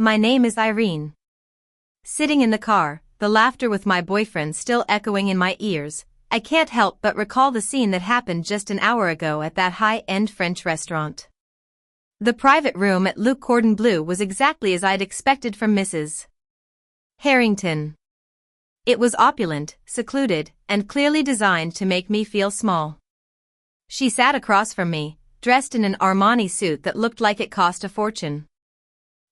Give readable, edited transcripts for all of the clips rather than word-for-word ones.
My name is Irene. Sitting in the car, the laughter with my boyfriend still echoing in my ears, I can't help but recall the scene that happened just an hour ago at that high-end French restaurant. The private room at Le Cordon Bleu was exactly as I'd expected from Mrs. Harrington. It was opulent, secluded, and clearly designed to make me feel small. She sat across from me, dressed in an Armani suit that looked like it cost a fortune.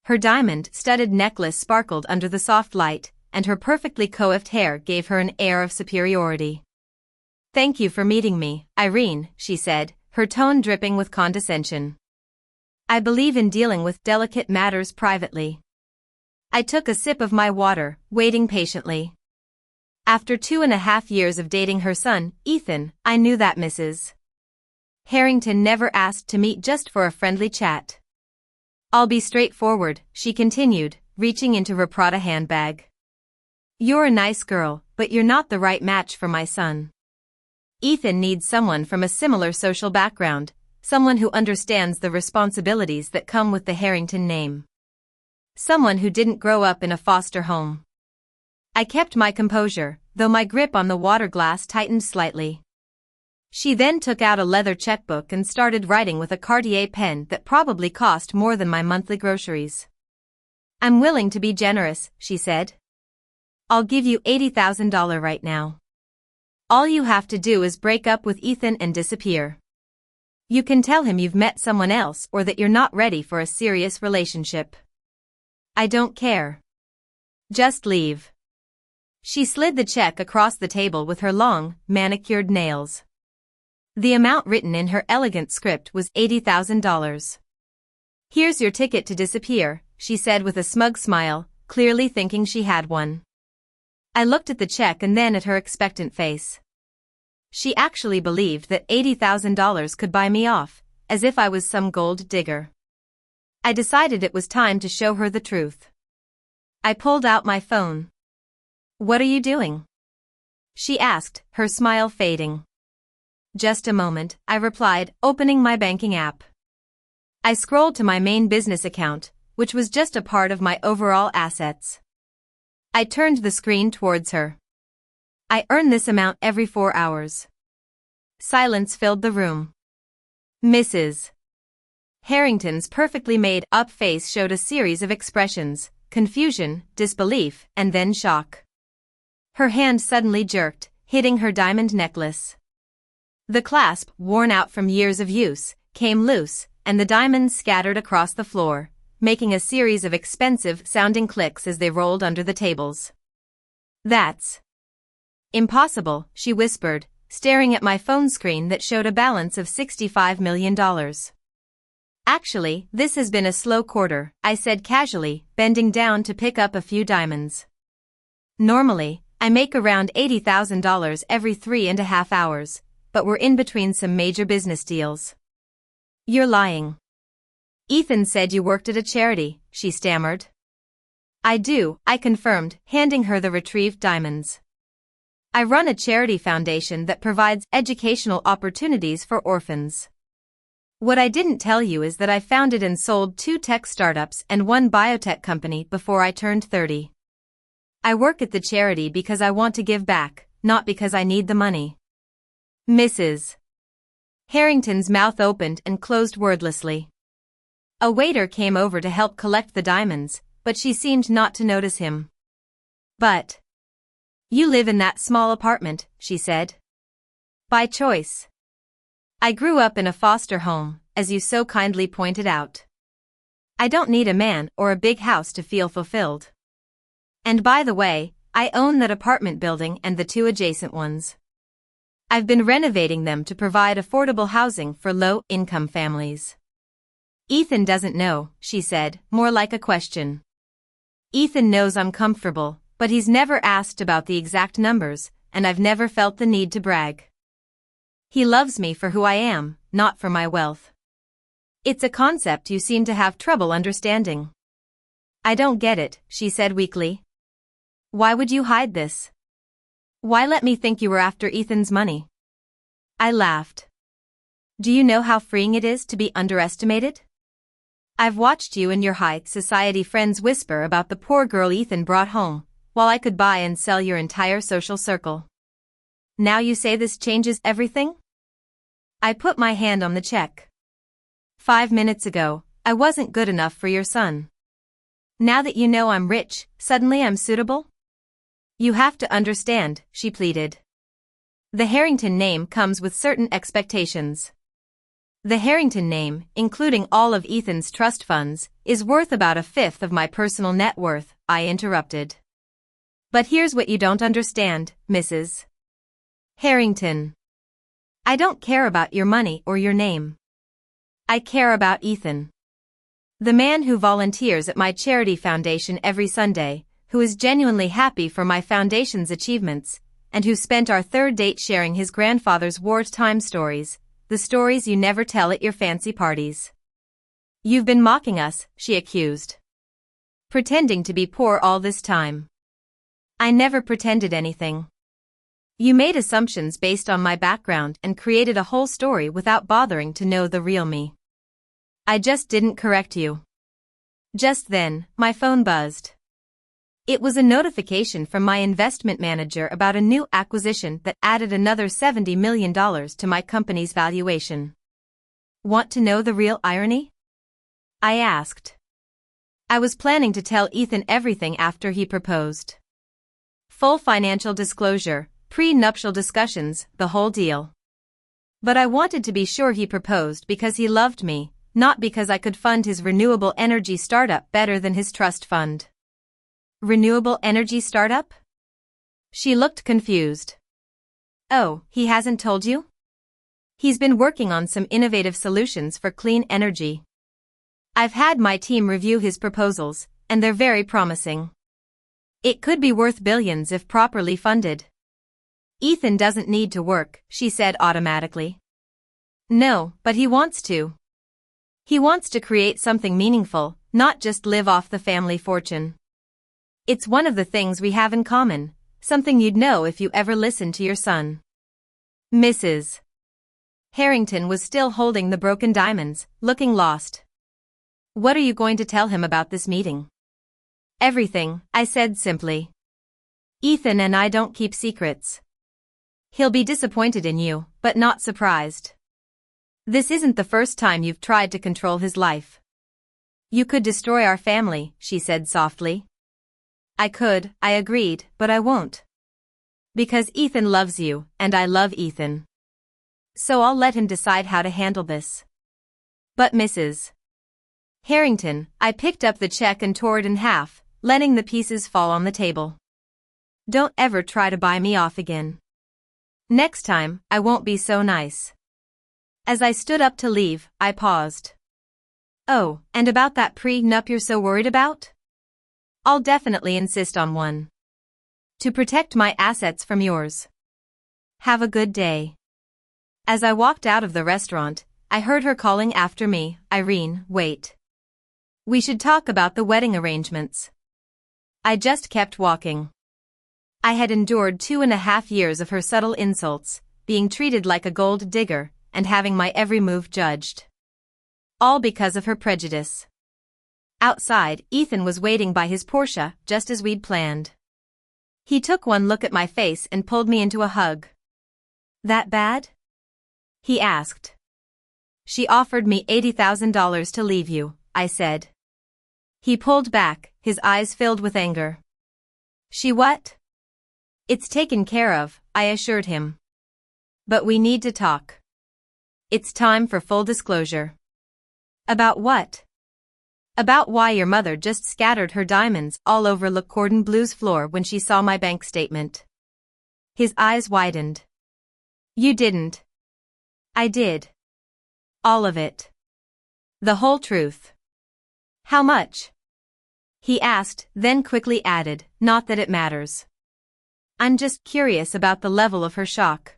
Her diamond-studded necklace sparkled under the soft light, and her perfectly coiffed hair gave her an air of superiority. "Thank you for meeting me, Irene," she said, her tone dripping with condescension. "I believe in dealing with delicate matters privately." I took a sip of my water, waiting patiently. After 2.5 years of dating her son, Ethan, I knew that Mrs. Harrington never asked to meet just for a friendly chat. "I'll be straightforward," she continued, reaching into her Prada handbag. "You're a nice girl, but you're not the right match for my son. Ethan needs someone from a similar social background, someone who understands the responsibilities that come with the Harrington name. Someone who didn't grow up in a foster home." I kept my composure, though my grip on the water glass tightened slightly. She then took out a leather checkbook and started writing with a Cartier pen that probably cost more than my monthly groceries. "I'm willing to be generous," she said. "I'll give you $80,000 right now. All you have to do is break up with Ethan and disappear. You can tell him you've met someone else or that you're not ready for a serious relationship. I don't care. Just leave." She slid the check across the table with her long, manicured nails. The amount written in her elegant script was $80,000. "Here's your ticket to disappear," she said with a smug smile, clearly thinking she had one. I looked at the check and then at her expectant face. She actually believed that $80,000 could buy me off, as if I was some gold digger. I decided it was time to show her the truth. I pulled out my phone. "What are you doing?" she asked, her smile fading. "Just a moment," I replied, opening my banking app. I scrolled to my main business account, which was just a part of my overall assets. I turned the screen towards her. "I earn this amount every 4 hours." Silence filled the room. Mrs. Harrington's perfectly made-up face showed a series of expressions: confusion, disbelief, and then shock. Her hand suddenly jerked, hitting her diamond necklace. The clasp, worn out from years of use, came loose, and the diamonds scattered across the floor, making a series of expensive-sounding clicks as they rolled under the tables. "That's impossible," she whispered, staring at my phone screen that showed a balance of $65 million. "Actually, this has been a slow quarter," I said casually, bending down to pick up a few diamonds. "Normally, I make around $80,000 every 3.5 hours, but we're in between some major business deals." "You're lying." "Ethan said you worked at a charity," she stammered. "I do," I confirmed, handing her the retrieved diamonds. "I run a charity foundation that provides educational opportunities for orphans. What I didn't tell you is that I founded and sold 2 tech startups and 1 biotech company before I turned 30. I work at the charity because I want to give back, not because I need the money." Mrs. Harrington's mouth opened and closed wordlessly. A waiter came over to help collect the diamonds, but she seemed not to notice him. "But you live in that small apartment," she said. "By choice. I grew up in a foster home, as you so kindly pointed out. I don't need a man or a big house to feel fulfilled. And by the way, I own that apartment building and the 2 adjacent ones. I've been renovating them to provide affordable housing for low-income families." "Ethan doesn't know," she said, more like a question. "Ethan knows I'm comfortable, but he's never asked about the exact numbers, and I've never felt the need to brag. He loves me for who I am, not for my wealth. It's a concept you seem to have trouble understanding." "I don't get it," she said weakly. "Why would you hide this? Why let me think you were after Ethan's money?" I laughed. "Do you know how freeing it is to be underestimated? I've watched you and your high society friends whisper about the poor girl Ethan brought home, while I could buy and sell your entire social circle. Now you say this changes everything? I put my hand on the check. 5 minutes ago, I wasn't good enough for your son. Now that you know I'm rich, suddenly I'm suitable? You have to understand, she pleaded. The Harrington name comes with certain expectations. The Harrington name, including all of Ethan's trust funds, is worth about a fifth of my personal net worth, I interrupted. But here's what you don't understand, Mrs. Harrington. I don't care about your money or your name. I care about Ethan. The man who volunteers at my charity foundation every Sunday, who is genuinely happy for my foundation's achievements, and who spent our third date sharing his grandfather's wartime stories, the stories you never tell at your fancy parties. You've been mocking us, she accused. Pretending to be poor all this time. I never pretended anything. You made assumptions based on my background and created a whole story without bothering to know the real me. I just didn't correct you. Just then, my phone buzzed. It was a notification from my investment manager about a new acquisition that added another $70 million to my company's valuation. Want to know the real irony? I asked. I was planning to tell Ethan everything after he proposed. Full financial disclosure, pre-nuptial discussions, the whole deal. But I wanted to be sure he proposed because he loved me, not because I could fund his renewable energy startup better than his trust fund. Renewable energy startup? She looked confused. Oh, he hasn't told you? He's been working on some innovative solutions for clean energy. I've had my team review his proposals, and they're very promising. It could be worth billions if properly funded. Ethan doesn't need to work, she said automatically. No, but he wants to. He wants to create something meaningful, not just live off the family fortune. It's one of the things we have in common, something you'd know if you ever listened to your son. Mrs. Harrington was still holding the broken diamonds, looking lost. What are you going to tell him about this meeting? Everything, I said simply. Ethan and I don't keep secrets. He'll be disappointed in you, but not surprised. This isn't the first time you've tried to control his life. You could destroy our family, she said softly. I could, I agreed, but I won't. Because Ethan loves you, and I love Ethan. So I'll let him decide how to handle this. But Mrs. Harrington, I picked up the check and tore it in half, letting the pieces fall on the table. Don't ever try to buy me off again. Next time, I won't be so nice. As I stood up to leave, I paused. Oh, and about that prenup you're so worried about? I'll definitely insist on one. To protect my assets from yours. Have a good day. As I walked out of the restaurant, I heard her calling after me, Irene, wait. We should talk about the wedding arrangements. I just kept walking. I had endured 2.5 years of her subtle insults, being treated like a gold digger, and having my every move judged. All because of her prejudice. Outside, Ethan was waiting by his Porsche, just as we'd planned. He took one look at my face and pulled me into a hug. That bad? He asked. She offered me $80,000 to leave you, I said. He pulled back, his eyes filled with anger. She what? It's taken care of, I assured him. But we need to talk. It's time for full disclosure. About what? About why your mother just scattered her diamonds all over Le Cordon Bleu's floor when she saw my bank statement. His eyes widened. You didn't. I did. All of it. The whole truth. How much? He asked, then quickly added, not that it matters. I'm just curious about the level of her shock.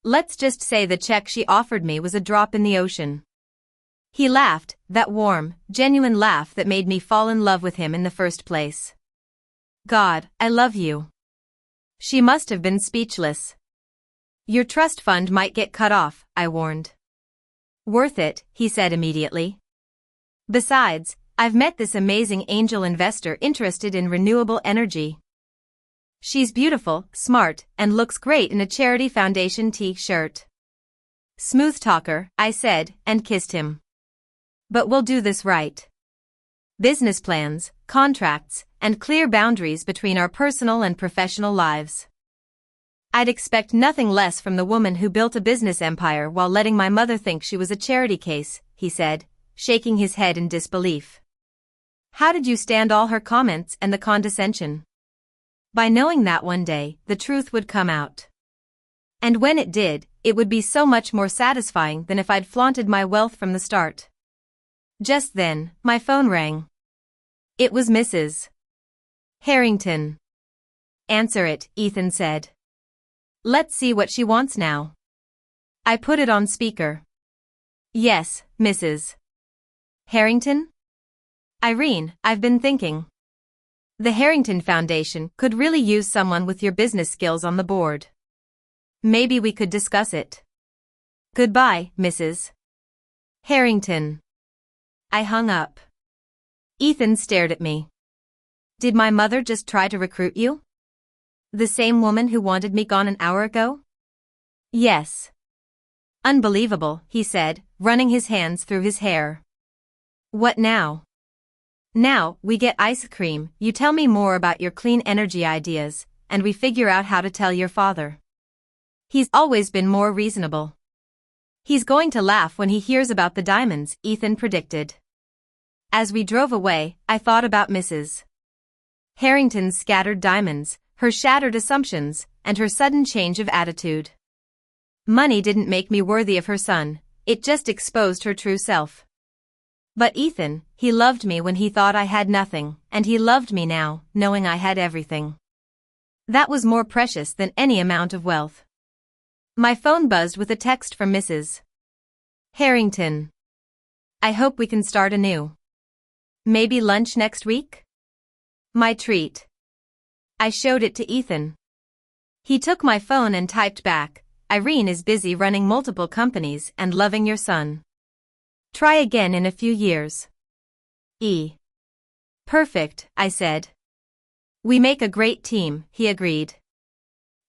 Let's just say the check she offered me was a drop in the ocean. He laughed, that warm, genuine laugh that made me fall in love with him in the first place. God, I love you. She must have been speechless. Your trust fund might get cut off, I warned. Worth it, he said immediately. Besides, I've met this amazing angel investor interested in renewable energy. She's beautiful, smart, and looks great in a charity foundation t-shirt. Smooth talker, I said, and kissed him. But we'll do this right. Business plans, contracts, and clear boundaries between our personal and professional lives. I'd expect nothing less from the woman who built a business empire while letting my mother think she was a charity case, he said, shaking his head in disbelief. How did you stand all her comments and the condescension? By knowing that one day, the truth would come out. And when it did, it would be so much more satisfying than if I'd flaunted my wealth from the start. Just then, my phone rang. It was Mrs. Harrington. Answer it, Ethan said. Let's see what she wants now. I put it on speaker. Yes, Mrs. Harrington? Irene, I've been thinking. The Harrington Foundation could really use someone with your business skills on the board. Maybe we could discuss it. Goodbye, Mrs. Harrington. I hung up. Ethan stared at me. Did my mother just try to recruit you? The same woman who wanted me gone an hour ago? Yes. Unbelievable, he said, running his hands through his hair. What now? Now, we get ice cream, you tell me more about your clean energy ideas, and we figure out how to tell your father. He's always been more reasonable. He's going to laugh when he hears about the diamonds, Ethan predicted. As we drove away, I thought about Mrs. Harrington's scattered diamonds, her shattered assumptions, and her sudden change of attitude. Money didn't make me worthy of her son, it just exposed her true self. But Ethan, he loved me when he thought I had nothing, and he loved me now, knowing I had everything. That was more precious than any amount of wealth. My phone buzzed with a text from Mrs. Harrington. I hope we can start anew. Maybe lunch next week? My treat. I showed it to Ethan. He took my phone and typed back, Irene is busy running multiple companies and loving your son. Try again in a few years. Perfect, I said. We make a great team, he agreed.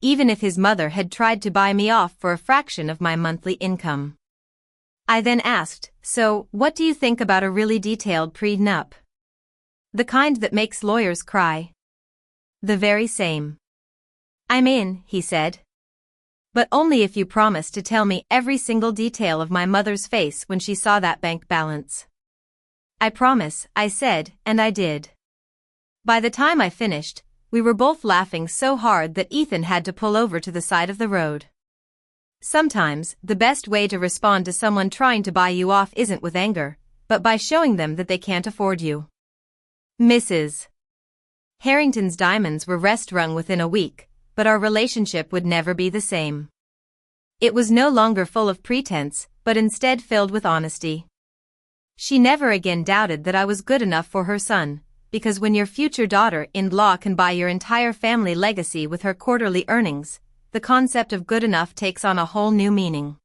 Even if his mother had tried to buy me off for a fraction of my monthly income. I then asked, so, what do you think about a really detailed prenup? The kind that makes lawyers cry. The very same. I'm in, he said. But only if you promise to tell me every single detail of my mother's face when she saw that bank balance. I promise, I said, and I did. By the time I finished, we were both laughing so hard that Ethan had to pull over to the side of the road. Sometimes, the best way to respond to someone trying to buy you off isn't with anger, but by showing them that they can't afford you. Mrs. Harrington's diamonds were rest-wrung within a week, but our relationship would never be the same. It was no longer full of pretense, but instead filled with honesty. She never again doubted that I was good enough for her son, because when your future daughter-in-law can buy your entire family legacy with her quarterly earnings, the concept of good enough takes on a whole new meaning.